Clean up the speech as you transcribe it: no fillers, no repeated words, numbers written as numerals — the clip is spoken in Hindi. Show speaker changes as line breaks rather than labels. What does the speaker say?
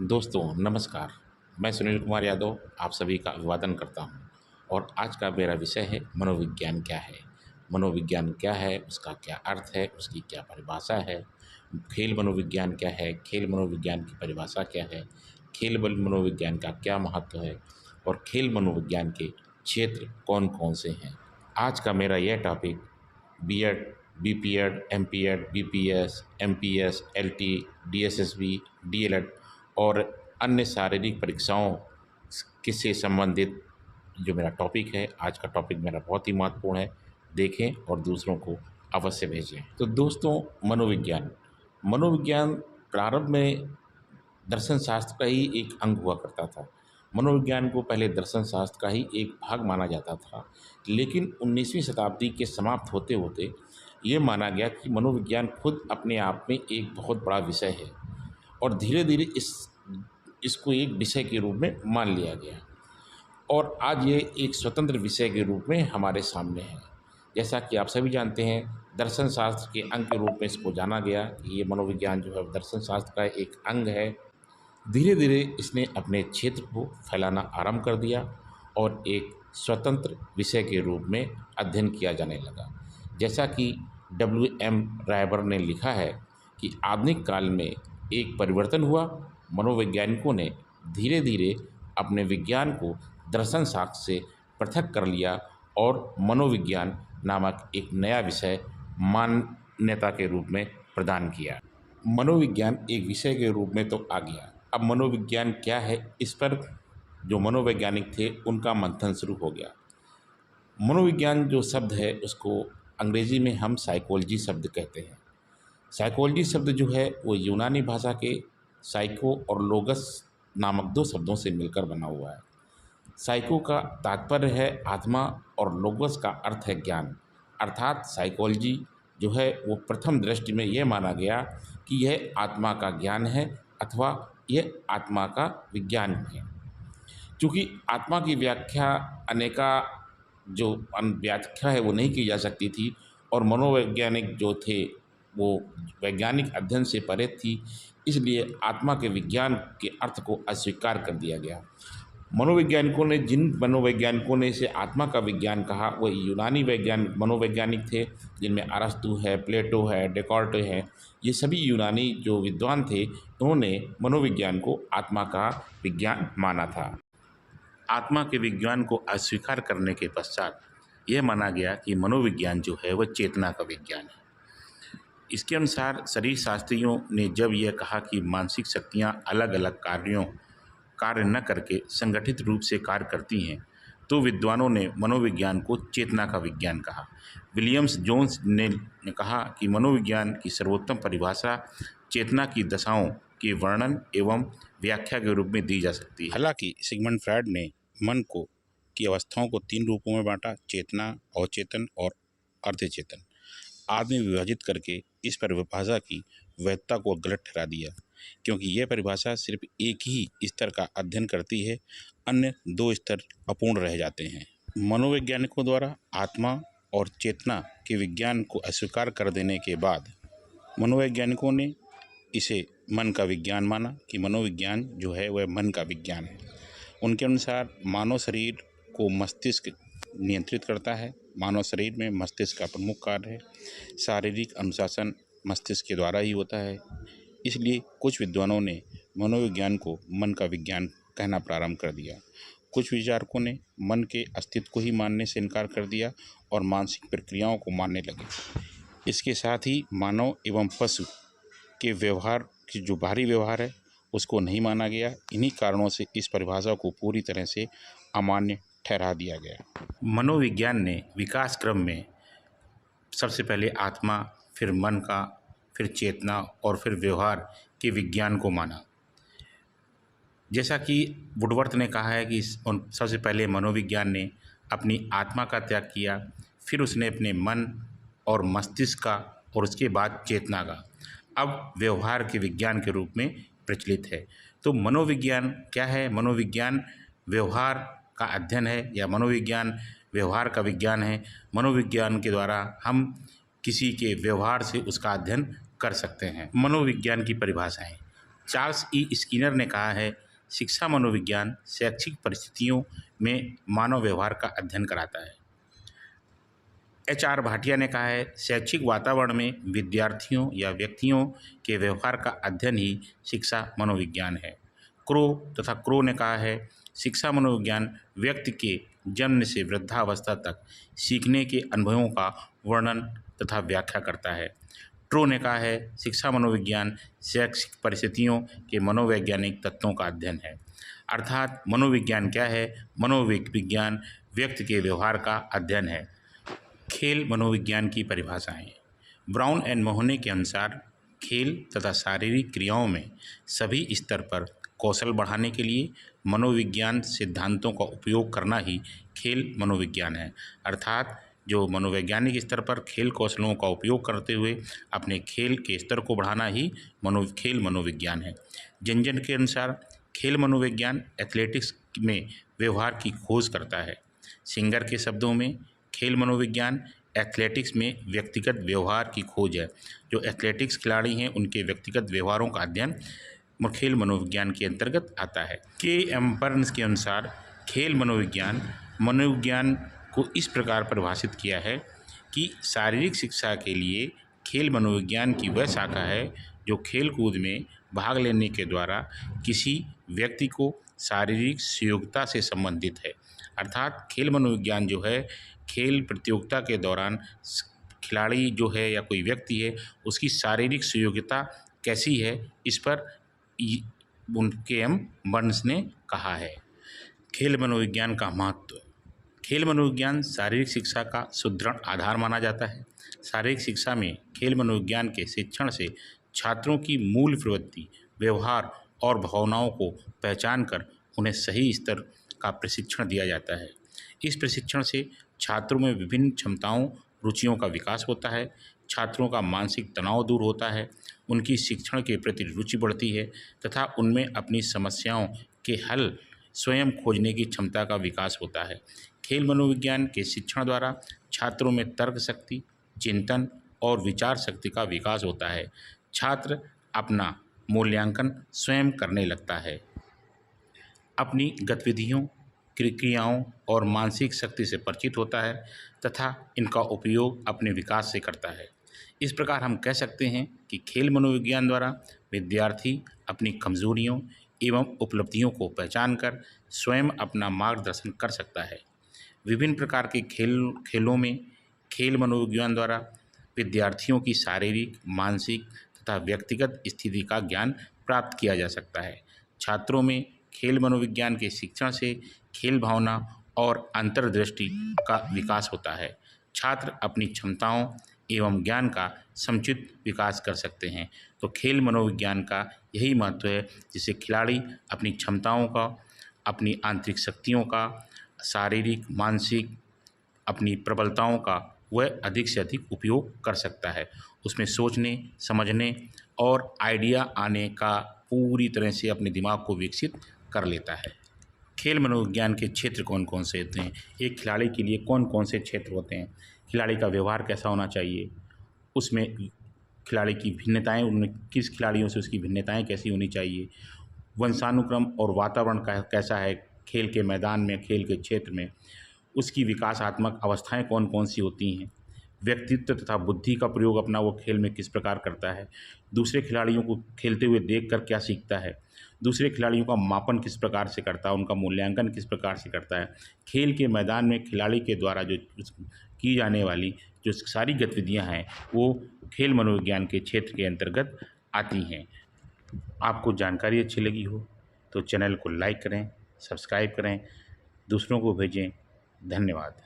दोस्तों नमस्कार। मैं सुनील कुमार यादव आप सभी का अभिवादन करता हूं और आज का मेरा विषय है मनोविज्ञान क्या है। मनोविज्ञान क्या है, उसका क्या अर्थ है, उसकी क्या परिभाषा है। खेल मनोविज्ञान क्या है, खेल मनोविज्ञान की परिभाषा क्या है। खेल बल मनोविज्ञान का क्या महत्व है और खेल मनोविज्ञान के क्षेत्र कौन कौन से हैं। आज का मेरा यह topic BEd, BPEd, MPEd, BPS, MPS, LT, DSSB, DLEd और अन्य शारीरिक परीक्षाओं से संबंधित जो मेरा टॉपिक है। आज का टॉपिक मेरा बहुत ही महत्वपूर्ण है, देखें और दूसरों को अवश्य भेजें। तो दोस्तों, मनोविज्ञान मनोविज्ञान प्रारंभ में दर्शन शास्त्र का ही एक अंग हुआ करता था। मनोविज्ञान को पहले दर्शन शास्त्र का ही एक भाग माना जाता था, लेकिन 19वीं शताब्दी के समाप्त होते होते ये माना गया कि मनोविज्ञान खुद अपने आप में एक बहुत बड़ा विषय है और धीरे धीरे इसको एक विषय के रूप में मान लिया गया और आज ये एक स्वतंत्र विषय के रूप में हमारे सामने है। जैसा कि आप सभी जानते हैं, दर्शन शास्त्र के अंग के रूप में इसको जाना गया कि ये मनोविज्ञान जो है दर्शन शास्त्र का एक अंग है। धीरे धीरे इसने अपने क्षेत्र को फैलाना आरंभ कर दिया और एक स्वतंत्र विषय के रूप में अध्ययन किया जाने लगा। जैसा कि W.M. रायबर ने लिखा है कि आधुनिक काल में एक परिवर्तन हुआ। मनोवैज्ञानिकों ने धीरे धीरे अपने विज्ञान को दर्शन शास्त्र से पृथक कर लिया और मनोविज्ञान नामक एक नया विषय मान्यता के रूप में प्रदान किया। मनोविज्ञान एक विषय के रूप में तो आ गया, अब मनोविज्ञान क्या है इस पर जो मनोवैज्ञानिक थे उनका मंथन शुरू हो गया। मनोविज्ञान जो शब्द है उसको अंग्रेजी में हम साइकोलॉजी शब्द कहते हैं। साइकोलॉजी शब्द जो है वो यूनानी भाषा के साइको और लोगस नामक दो शब्दों से मिलकर बना हुआ है। साइको का तात्पर्य है आत्मा और लोगस का अर्थ है ज्ञान। अर्थात साइकोलॉजी जो है वो प्रथम दृष्टि में यह माना गया कि यह आत्मा का ज्ञान है अथवा यह आत्मा का विज्ञान है। चूँकि आत्मा की व्याख्या अनेका जो व्याख्या है वो नहीं की जा सकती थी और मनोवैज्ञानिक जो थे वो वैज्ञानिक अध्ययन से परे थी, इसलिए आत्मा के विज्ञान के अर्थ को अस्वीकार कर दिया गया। जिन मनोवैज्ञानिकों ने इसे आत्मा का विज्ञान कहा वो यूनानी मनोवैज्ञानिक थे, जिनमें अरस्तु है, प्लेटो है, डेकार्ट है। ये सभी यूनानी जो विद्वान थे उन्होंने मनोविज्ञान को आत्मा का विज्ञान माना था। आत्मा के विज्ञान को अस्वीकार करने के पश्चात यह माना गया कि मनोविज्ञान जो है वह चेतना का विज्ञान है। इसके अनुसार शरीर शास्त्रियों ने जब यह कहा कि मानसिक शक्तियाँ अलग अलग कार्य न करके संगठित रूप से कार्य करती हैं, तो विद्वानों ने मनोविज्ञान को चेतना का विज्ञान कहा। विलियम्स जोन्स ने कहा कि मनोविज्ञान की सर्वोत्तम परिभाषा चेतना की दशाओं के वर्णन एवं व्याख्या के रूप में दी जा सकती है। हालांकि सिगमंड फ्रायड ने मन को की अवस्थाओं को 3 रूपों में बांटा: चेतना, अवचेतन और अर्धचेतन आदि में विभाजित करके इस परिभाषा की वैधता को गलत ठहरा दिया, क्योंकि यह परिभाषा सिर्फ एक ही स्तर का अध्ययन करती है, अन्य 2 स्तर अपूर्ण रह जाते हैं। मनोवैज्ञानिकों द्वारा आत्मा और चेतना के विज्ञान को अस्वीकार कर देने के बाद मनोवैज्ञानिकों ने इसे मन का विज्ञान माना कि मनोविज्ञान जो है वह मन का विज्ञान है। उनके अनुसार मानव शरीर को मस्तिष्क नियंत्रित करता है। मानव शरीर में मस्तिष्क का प्रमुख कार्य है। शारीरिक अनुशासन मस्तिष्क के द्वारा ही होता है। इसलिए कुछ विद्वानों ने मनोविज्ञान को मन का विज्ञान कहना प्रारंभ कर दिया। कुछ विचारकों ने मन के अस्तित्व को ही मानने से इनकार कर दिया और मानसिक प्रक्रियाओं को मानने लगे। इसके साथ ही मानव एवं पशु के व्यवहार की जो बाहरी व्यवहार है उसको नहीं माना गया। इन्हीं कारणों से इस परिभाषा को पूरी तरह से अमान्य ठहरा दिया गया। मनोविज्ञान ने विकास क्रम में सबसे पहले आत्मा, फिर मन का, फिर चेतना और फिर व्यवहार के विज्ञान को माना। जैसा कि वुडवर्थ ने कहा है कि सबसे पहले मनोविज्ञान ने अपनी आत्मा का त्याग किया, फिर उसने अपने मन और मस्तिष्क का और उसके बाद चेतना का, अब व्यवहार के विज्ञान के रूप में प्रचलित है। तो मनोविज्ञान क्या है? मनोविज्ञान व्यवहार का अध्ययन है या मनोविज्ञान व्यवहार का विज्ञान है। मनोविज्ञान के द्वारा हम किसी के व्यवहार से उसका अध्ययन कर सकते हैं। मनोविज्ञान की परिभाषाएं: चार्ल्स ई स्किनर ने कहा है, शिक्षा मनोविज्ञान शैक्षिक परिस्थितियों में मानव व्यवहार का अध्ययन कराता है। HR भाटिया ने कहा है, शैक्षिक वातावरण में विद्यार्थियों या व्यक्तियों के व्यवहार का अध्ययन ही शिक्षा मनोविज्ञान है। क्रो ने कहा है, शिक्षा मनोविज्ञान व्यक्ति के जन्म से वृद्धावस्था तक सीखने के अनुभवों का वर्णन तथा व्याख्या करता है। ट्रो ने कहा है, शिक्षा मनोविज्ञान शैक्षिक परिस्थितियों के मनोवैज्ञानिक तत्वों का अध्ययन है। अर्थात मनोविज्ञान क्या है? मनोविज्ञान व्यक्ति के व्यवहार का अध्ययन है। खेल मनोविज्ञान की परिभाषाएं। ब्राउन एंड मोहने के अनुसार खेल तथा शारीरिक क्रियाओं में सभी स्तर पर कौशल बढ़ाने के लिए मनोविज्ञान सिद्धांतों का उपयोग करना ही खेल मनोविज्ञान है। अर्थात जो मनोवैज्ञानिक स्तर पर खेल कौशलों का उपयोग करते हुए अपने खेल के स्तर को बढ़ाना ही खेल मनोविज्ञान है। जंजन के अनुसार खेल मनोविज्ञान एथलेटिक्स में व्यवहार की खोज करता है। सिंगर के शब्दों में खेल मनोविज्ञान एथलेटिक्स में व्यक्तिगत व्यवहार की खोज है। जो एथलेटिक्स खिलाड़ी हैं उनके व्यक्तिगत व्यवहारों का अध्ययन खेल मनोविज्ञान के अंतर्गत आता है। K.M. बर्न्स के अनुसार खेल मनोविज्ञान को इस प्रकार परिभाषित किया है कि शारीरिक शिक्षा के लिए खेल मनोविज्ञान की वह शाखा है जो खेल कूद में भाग लेने के द्वारा किसी व्यक्ति को शारीरिक सुयोग्यता से संबंधित है। अर्थात खेल मनोविज्ञान जो है खेल प्रतियोगिता के दौरान खिलाड़ी जो है या कोई व्यक्ति है उसकी शारीरिक सुयोग्यता कैसी है, इस पर K.M. बर्न्स ने कहा है। खेल मनोविज्ञान का महत्व। खेल मनोविज्ञान शारीरिक शिक्षा का सुदृढ़ आधार माना जाता है। शारीरिक शिक्षा में खेल मनोविज्ञान के शिक्षण से छात्रों की मूल प्रवृत्ति, व्यवहार और भावनाओं को पहचान कर उन्हें सही स्तर का प्रशिक्षण दिया जाता है। इस प्रशिक्षण से छात्रों में विभिन्न क्षमताओं, रुचियों का विकास होता है। छात्रों का मानसिक तनाव दूर होता है, उनकी शिक्षण के प्रति रुचि बढ़ती है तथा उनमें अपनी समस्याओं के हल स्वयं खोजने की क्षमता का विकास होता है। खेल मनोविज्ञान के शिक्षण द्वारा छात्रों में तर्क शक्ति, चिंतन और विचार शक्ति का विकास होता है। छात्र अपना मूल्यांकन स्वयं करने लगता है, अपनी गतिविधियों, क्रियाओं और मानसिक शक्ति से परिचित होता है तथा इनका उपयोग अपने विकास से करता है। इस प्रकार हम कह सकते हैं कि खेल मनोविज्ञान द्वारा विद्यार्थी अपनी कमजोरियों एवं उपलब्धियों को पहचान कर स्वयं अपना मार्गदर्शन कर सकता है। विभिन्न प्रकार के खेलों में खेल मनोविज्ञान द्वारा विद्यार्थियों की शारीरिक, मानसिक तथा व्यक्तिगत स्थिति का ज्ञान प्राप्त किया जा सकता है। छात्रों में खेल मनोविज्ञान के शिक्षण से खेल भावना और अंतर्दृष्टि का विकास होता है। छात्र अपनी क्षमताओं एवं ज्ञान का समुचित विकास कर सकते हैं। तो खेल मनोविज्ञान का यही महत्व है, जिससे खिलाड़ी अपनी क्षमताओं का, अपनी आंतरिक शक्तियों का, शारीरिक, मानसिक अपनी प्रबलताओं का वह अधिक से अधिक उपयोग कर सकता है। उसमें सोचने, समझने और आइडिया आने का पूरी तरह से अपने दिमाग को विकसित कर लेता है। खेल मनोविज्ञान के क्षेत्र कौन कौन से होते हैं? एक खिलाड़ी के लिए कौन कौन से क्षेत्र होते हैं? खिलाड़ी का व्यवहार कैसा होना चाहिए, उसमें खिलाड़ी की भिन्नताएं, उनमें किस खिलाड़ियों से उसकी भिन्नताएं कैसी होनी चाहिए, वंशानुक्रम और वातावरण कैसा है खेल के मैदान में, खेल के क्षेत्र में, उसकी विकासात्मक अवस्थाएं कौन कौन सी होती हैं, व्यक्तित्व तथा बुद्धि का प्रयोग अपना वो खेल में किस प्रकार करता है, दूसरे खिलाड़ियों को खेलते हुए देखकर क्या सीखता है, दूसरे खिलाड़ियों का मापन किस प्रकार से करता है, उनका मूल्यांकन किस प्रकार से करता है। खेल के मैदान में खिलाड़ी के द्वारा जो की जाने वाली जो सारी गतिविधियां हैं वो खेल मनोविज्ञान के क्षेत्र के अंतर्गत आती हैं। आपको जानकारी अच्छी लगी हो तो चैनल को लाइक करें, सब्सक्राइब करें, दूसरों को भेजें। धन्यवाद।